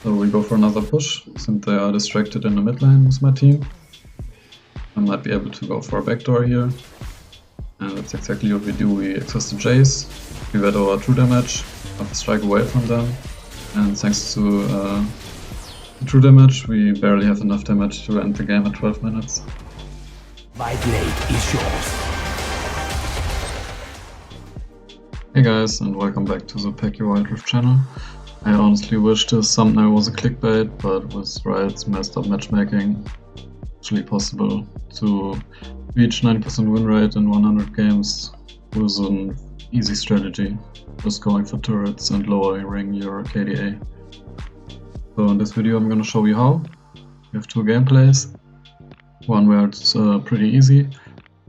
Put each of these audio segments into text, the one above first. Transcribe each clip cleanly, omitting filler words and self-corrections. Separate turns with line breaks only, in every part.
So we go for another push, since they are distracted in the mid lane with my team. I might be able to go for a backdoor here. And that's exactly what we do. We access the Jace, we get our true damage, have a strike away from them. And thanks to true damage, we barely have enough damage to end the game at 12 minutes.
My blade is yours.
Hey guys, and welcome back to the WildRift channel. I honestly wish this thumbnail was a clickbait, but with Riot's messed up matchmaking, it's actually possible to reach 90% win rate in 100 games with an easy strategy, just going for turrets and lowering your KDA. So in this video I'm gonna show you how. We have two gameplays, one where it's pretty easy,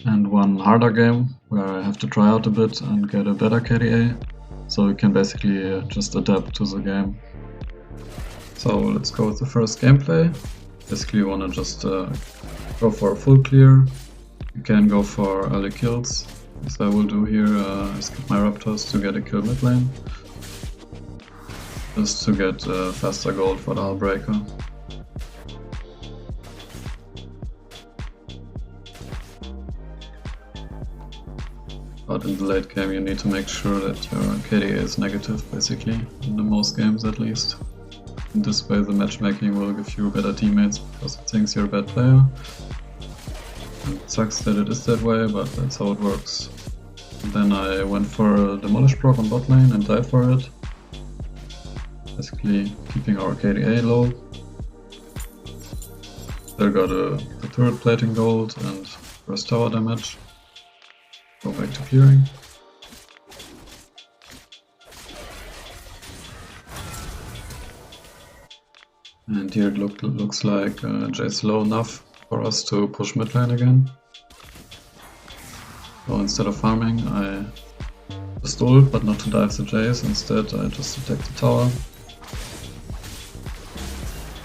and one harder game where I have to try out a bit and get a better KDA, so you can basically just adapt to the game. So let's go with the first gameplay. Basically you wanna just go for a full clear. You can go for early kills, as I will do here. I skip my raptors to get a kill mid lane, just to get faster gold for the hull breaker. But in the late game you need to make sure that your KDA is negative, basically, in the most games at least. In this way the matchmaking will give you better teammates because it thinks you're a bad player. And it sucks that it is that way, but that's how it works. And then I went for a demolish proc on bot lane and died for it. Basically keeping our KDA low. Still got the turret plating gold and first tower damage. Go back to clearing. And here it looks like Jace low enough for us to push mid lane again. So instead of farming, I just ult, but not to dive the Jace. Instead, I just attack the tower.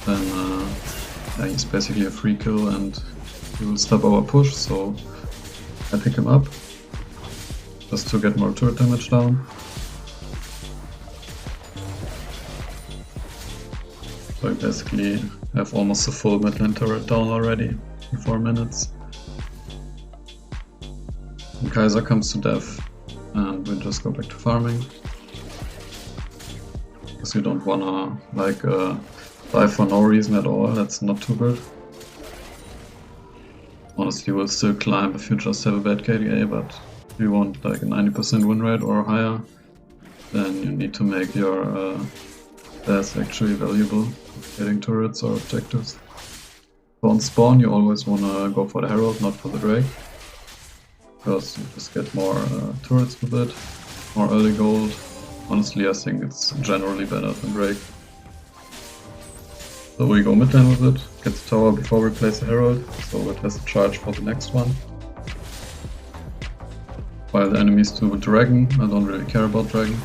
Then yeah, he's basically a free kill and he will stop our push, so I pick him up just to get more turret damage down. So I basically have almost a full mid lane turret down already in 4 minutes. And Kaiser comes to death and we just go back to farming. Because you don't wanna like die for no reason at all, that's not too good. Honestly, we'll still climb if you just have a bad KDA, but if you want like a 90% win rate or higher, then you need to make your death actually valuable, getting turrets or objectives. So on spawn you always want to go for the herald, not for the drake, because you just get more turrets with it, more early gold. Honestly, I think it's generally better than drake. So we go mid lane with it, get the tower before we place the herald, so it has a charge for the next one. While the enemies do the dragon, I don't really care about dragon.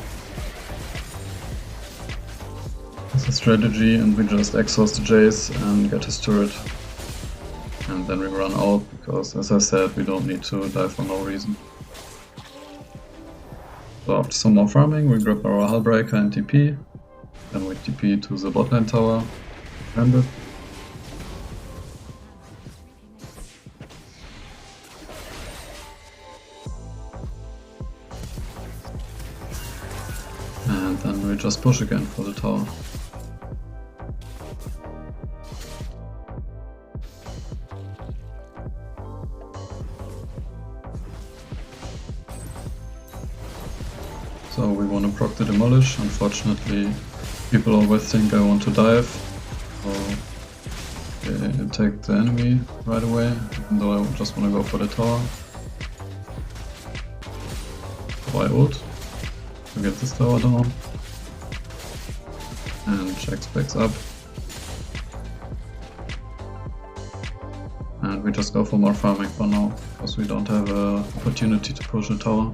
It's a strategy and we just exhaust the Jace and get his turret. And then we run out because, as I said, we don't need to die for no reason. So after some more farming, we grab our hull breaker and TP. Then we TP to the bot lane tower, defend it. And then we just push again for the tower. So we want to proc the demolish. Unfortunately, people always think I want to dive, so they attack the enemy right away, even though I just want to go for the tower. So I ult to get this tower down, and Jax backs up, and we just go for more farming for now, because we don't have an opportunity to push a tower.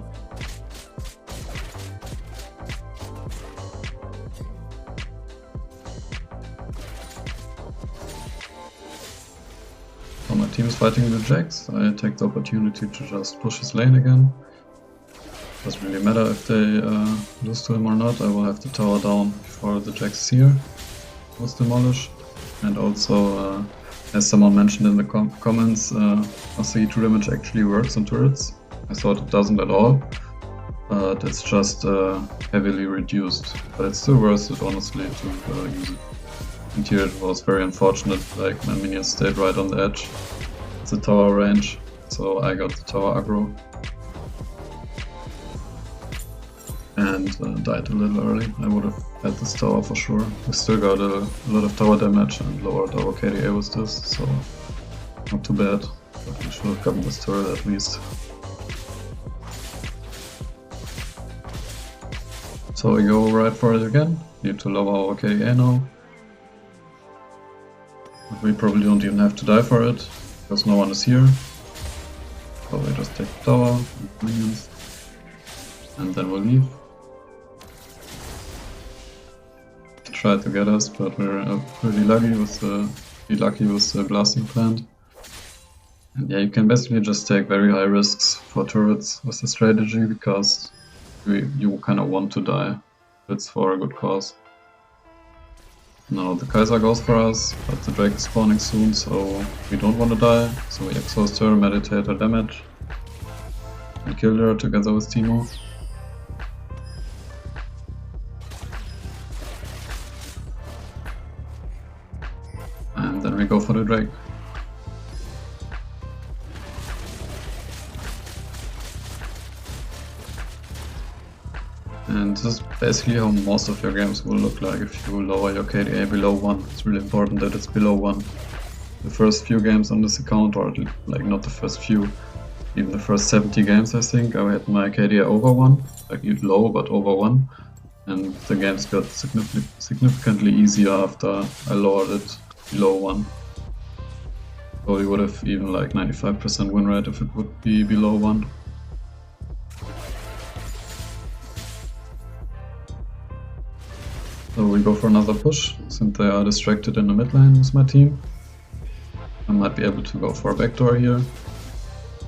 So my team is fighting the Jax. I take the opportunity to just push his lane again. Doesn't really matter if they lose to him or not, I will have the tower down before the Jax is here. was demolished. And also, as someone mentioned in the comments, RC 2 damage actually works on turrets. I thought it doesn't at all, but it's just heavily reduced. But it's still worth it, honestly, to use it. And here it was very unfortunate, like my minions stayed right on the edge. It's a tower range, so I got the tower aggro. And died a little early. I would have had this tower for sure. We still got a lot of tower damage and lowered our KDA with this, so not too bad. But we should have gotten this turret at least. So we go right for it again. Need to lower our KDA now. But we probably don't even have to die for it, because no one is here. So we just take the tower and minions, and then we'll leave. Tried to get us, but we're pretty lucky with the blasting plant. And yeah, you can basically just take very high risks for turrets with the strategy, because you kind of want to die. It's for a good cause. Now the Kaiser goes for us, but the Drake is spawning soon, so we don't want to die. So we exhaust her, meditate her damage, and kill her together with Teemo. And then we go for the Drake. And this is basically how most of your games will look like if you lower your KDA below 1. It's really important that it's below 1. The first few games on this account, or like not the first few, even the first 70 games I think, I had my KDA over 1, like low but over 1. And the games got significantly easier after I lowered it below 1. So we would have even like 95% win rate if it would be below 1. So we go for another push, since they are distracted in the mid lane with my team. I might be able to go for a backdoor here.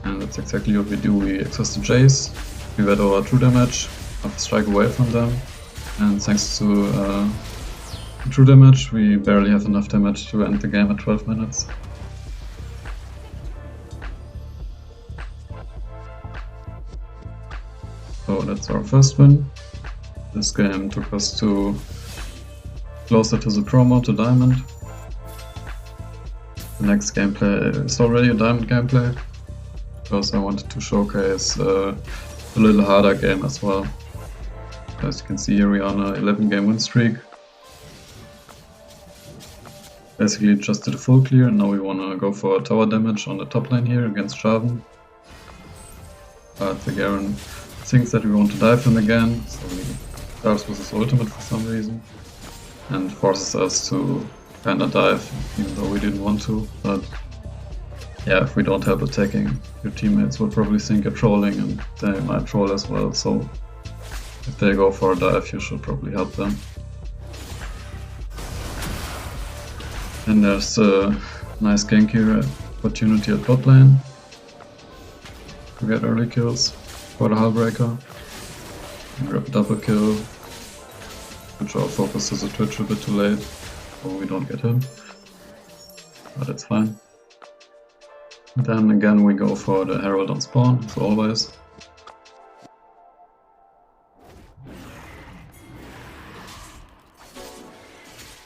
And that's exactly what we do. We exhaust the Jace, we get our true damage, have a strike away from them. And thanks to true damage, we barely have enough damage to end the game at 12 minutes. So that's our first win. This game took us to closer to the promo, to Diamond. The next gameplay is already a Diamond gameplay, because I wanted to showcase a little harder game as well. As you can see here, we are on an 11 game win streak. Basically just did a full clear, and now we want to go for tower damage on the top lane here against Jarvan. But the Garen thinks that we want to dive him again, so he starts with his ultimate for some reason and forces us to kinda dive, even though we didn't want to. But yeah, if we don't help attacking, your teammates will probably think you're trolling, and they might troll as well, so if they go for a dive, you should probably help them. And there's a nice gank here opportunity at bot lane to get early kills for the Hullbreaker. And grab a double kill, which our focus is a Twitch a bit too late, so we don't get him. But it's fine. And then again we go for the Herald on spawn, as always.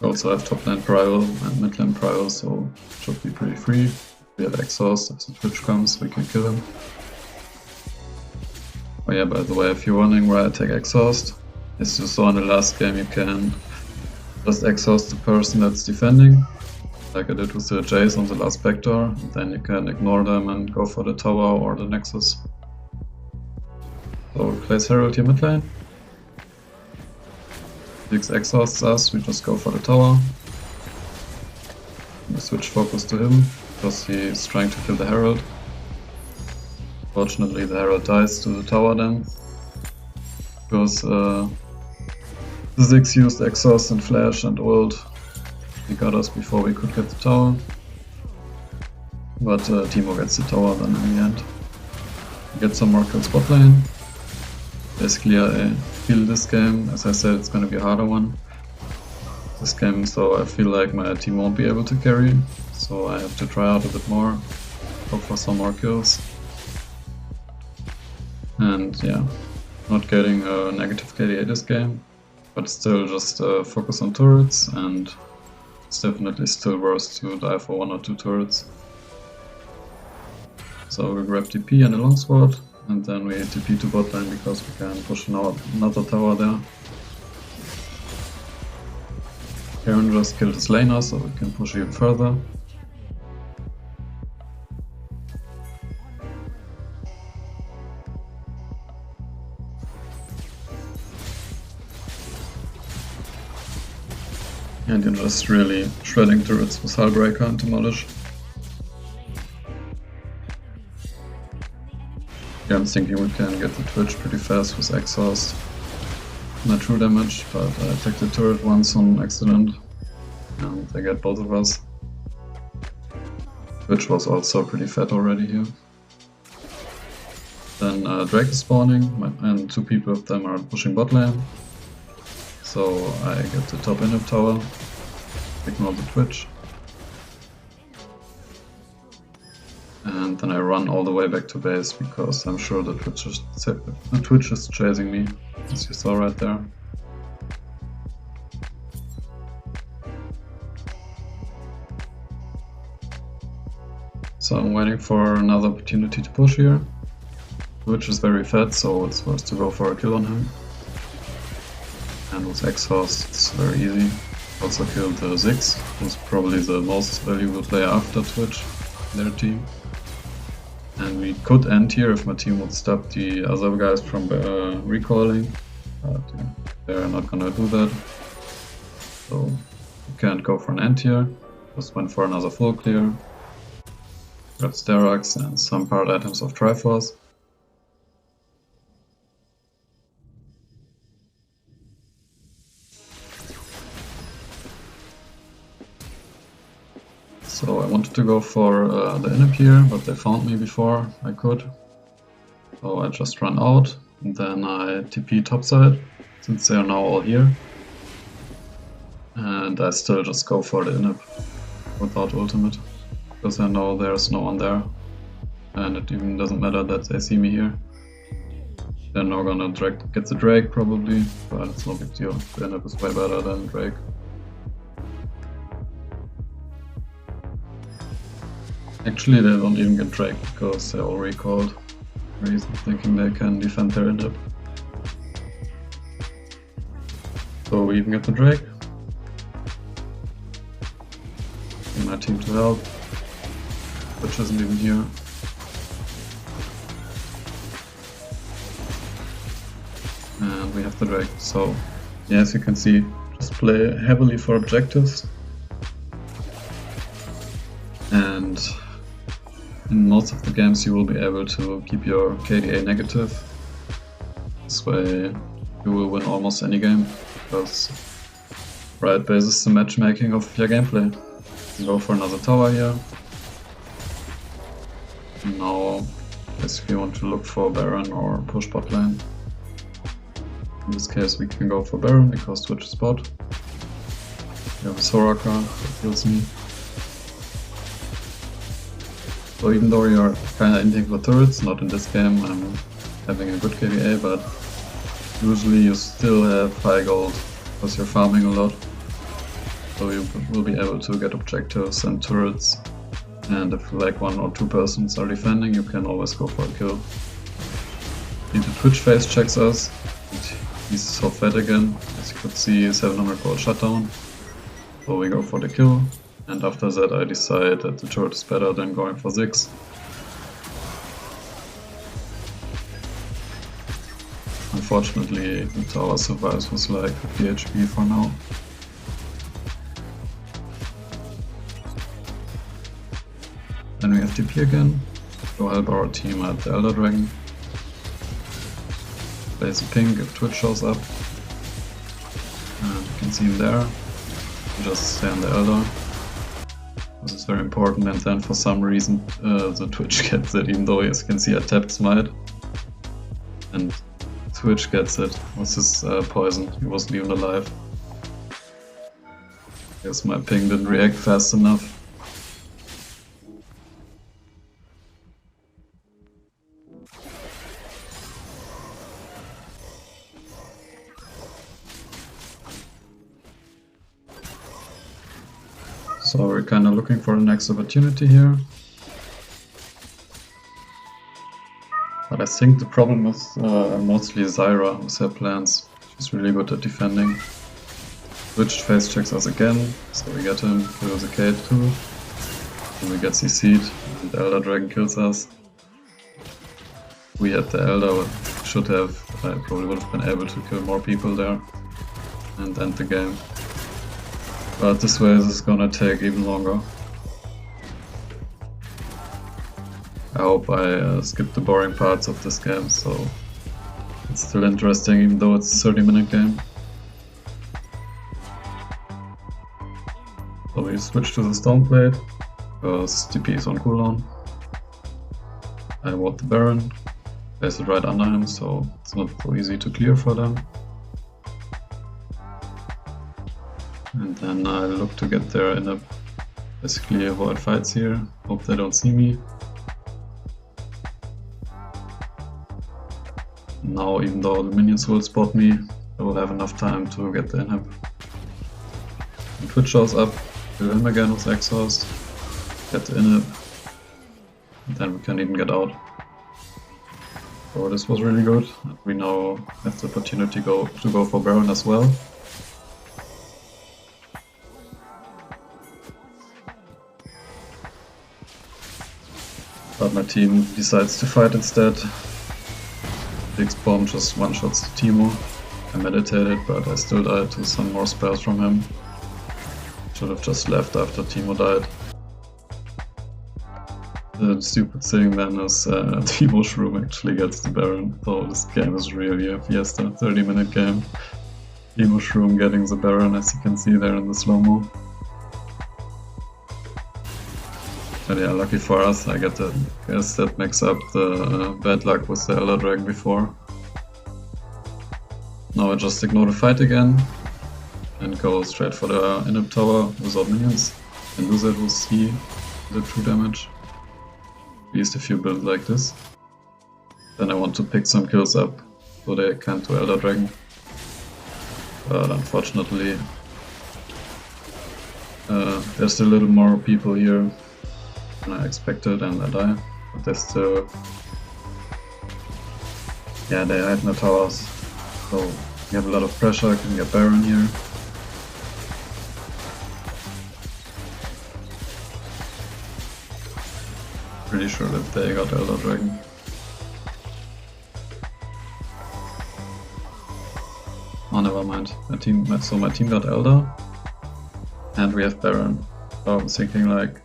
We also have top lane prio and mid lane prio, so it should be pretty free. We have exhaust, if the Twitch comes we can kill him. Oh yeah, by the way, if you're wondering why I take exhaust, as you saw in the last game, you can just exhaust the person that's defending, like I did with the Jace on the last backdoor, and then you can ignore them and go for the tower or the Nexus. So we place Herald here mid lane. Ziggs exhausts us, we just go for the tower. We switch focus to him, because he's trying to kill the Herald. Fortunately the Herald dies to the tower then, because the Ziggs used exhaust and flash and ult. He got us before we could get the tower. But Teemo gets the tower then in the end. We get some more kills bot lane. Basically I feel this game, as I said, it's gonna be a harder one. this game, so I feel like my team won't be able to carry, so I have to try out a bit more, hope for some more kills. And yeah, not getting a negative KDA this game, but still just focus on turrets, and it's definitely still worse to die for 1 or 2 turrets. So we grab TP and a longsword, and then we TP to bot lane because we can push another tower there. Karen just killed his laner, so we can push even further. And you're just really shredding turrets with Hullbreaker and Demolish. Yeah, I'm thinking we can get the Twitch pretty fast with Exhaust. Not true damage, but I attacked the turret once on accident, and they get both of us. Twitch was also pretty fat already here. Then Drake is spawning, and 2 people of them are pushing bot lane. So I get the top inhib tower, ignore the Twitch. And then I run all the way back to base because I'm sure the Twitch is chasing me, as you saw right there. So I'm waiting for another opportunity to push here. Twitch is very fat, so it's worth to go for a kill on him. And with Exhaust it's very easy. Also killed the Ziggs, who's probably the most valuable player after Twitch in their team. And we could end here if my team would stop the other guys from recoiling, but yeah, they're not gonna do that. So we can't go for an end here, just went for another full clear. Got Sterax and some part items of Triforce. So I wanted to go for the inhib here, but they found me before I could. So I just run out, and then I TP topside, since they are now all here. And I still just go for the inhib without ultimate, because I know there's no one there. And it even doesn't matter that they see me here. They're now gonna get the Drake probably, but it's no big deal. The inhib is way better than Drake. Actually, they don't even get Drake because they all recalled. Reason thinking they can defend their inhib. So we even get the Drake. Need my team to help, which isn't even here. And we have the Drake. So, yeah, as you can see, just play heavily for objectives. And in most of the games you will be able to keep your KDA negative. This way you will win almost any game, because Riot bases the matchmaking of your gameplay. You can go for another tower here. And now basically want to look for Baron or push bot lane. In this case we can go for Baron because Twitch is bot. We have a Soraka that kills me. So even though you're kinda inting for turrets, not in this game, I'm having a good KDA, but usually you still have high gold because you're farming a lot. So you will be able to get objectives and turrets, and if like 1 or 2 persons are defending, you can always go for a kill. The Twitch face checks us, and he's so fat again, as you could see, 700 gold shutdown. So we go for the kill. And after that I decide that the turret is better than going for Ziggs. Unfortunately the tower survives with like 50 HP for now. Then we have TP again, go help our team at the Elder Dragon. Place a ping if Twitch shows up. And you can see him there. Just stay on the Elder. This is very important, and then for some reason the Twitch gets it, even though as you can see I tapped Smite. And Twitch gets it. What's his poison? He wasn't even alive. Guess my ping didn't react fast enough. So we're kind of looking for the next opportunity here. But I think the problem is mostly Zyra with her plans. She's really good at defending. Switch face checks us again, so we get him, kill the Kate too. And we get CC'd, and the Elder Dragon kills us. We had the Elder, should have, I probably would have been able to kill more people there and end the game. But this way this is gonna take even longer. I hope I skipped the boring parts of this game, so it's still interesting even though it's a 30-minute game. So we switch to the Stoneblade, because TP is on cooldown. I ward the Baron, place it right under him, so it's not so easy to clear for them. And then I look to get there in a basically avoid fights here, hope they don't see me. Now, even though the minions will spot me, I will have enough time to get the inhib. And Twitch shows up, kill him again with exhaust, get the inhib, and then we can even get out. So this was really good. We now have the opportunity to go for Baron as well. But my team decides to fight instead. Big Bomb just one-shots the Teemo. I meditated, but I still died to some more spells from him. Should have just left after Teemo died. The stupid thing then is Teemo Shroom actually gets the Baron, so this game is really a fiesta, 30-minute game. Teemo Shroom getting the Baron, as you can see there in the slow-mo. But yeah, lucky for us, I guess that makes up the bad luck with the Elder Dragon before. Now I just ignore the fight again and go straight for the inhib tower without minions. And do that will see the true damage. At least if you build like this. Then I want to pick some kills up so they can't do Elder Dragon. But unfortunately there's still a little more people here than I expected and I die, but they're still... yeah, they hide in the towers, so we have a lot of pressure, I can get Baron here. Pretty sure that they got Elder Dragon. Oh, never mind. So my team got Elder, and we have Baron. So I was thinking like,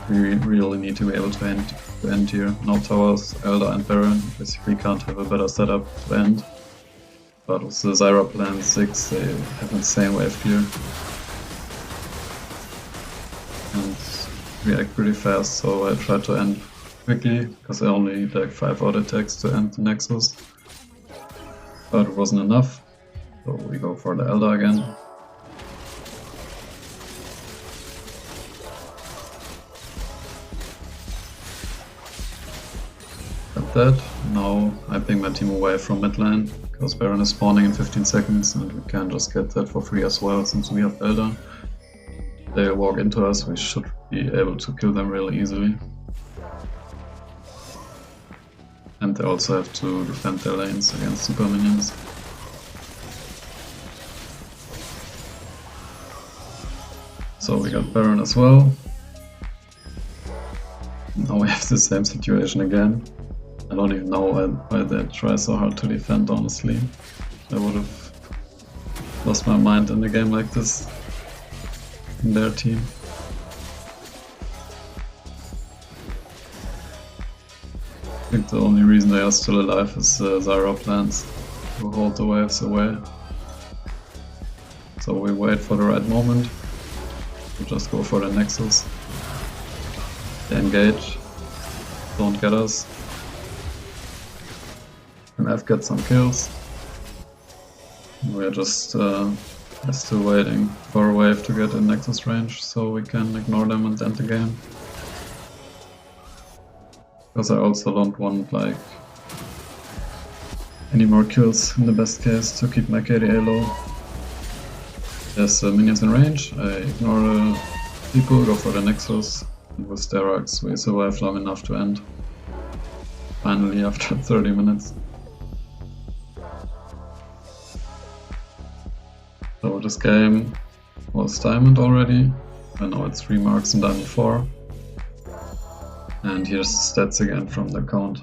we really need to be able to end here. No towers, Elder and Baron. Basically can't have a better setup to end. But with the Zyra plan 6, they have insane wave clear. And react pretty fast, so I tried to end quickly, because I only need like 5 auto attacks to end the Nexus. But it wasn't enough, so we go for the Elder again. That. Now I ping my team away from mid lane, because Baron is spawning in 15 seconds and we can just get that for free as well since we have Elder. They walk into us, we should be able to kill them really easily. And they also have to defend their lanes against super minions. So we got Baron as well. Now we have the same situation again. I don't even know why they try so hard to defend, honestly. I would have lost my mind in a game like this in their team. I think the only reason they are still alive is Zyra plans to hold the waves away. So we wait for the right moment. We just go for the Nexus. They engage, don't get us. And I've got some kills. We're just I'm still waiting for a wave to get in Nexus range so we can ignore them and end the game. Because I also don't want like any more kills in the best case to keep my KDA low. There's minions in range, I ignore the people, go for the Nexus, and with Steroids we survive long enough to end. Finally after 30 minutes. So this game was diamond already, and now it's 3 marks and diamond 4. And here's the stats again from the account.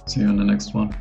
See you in the next one.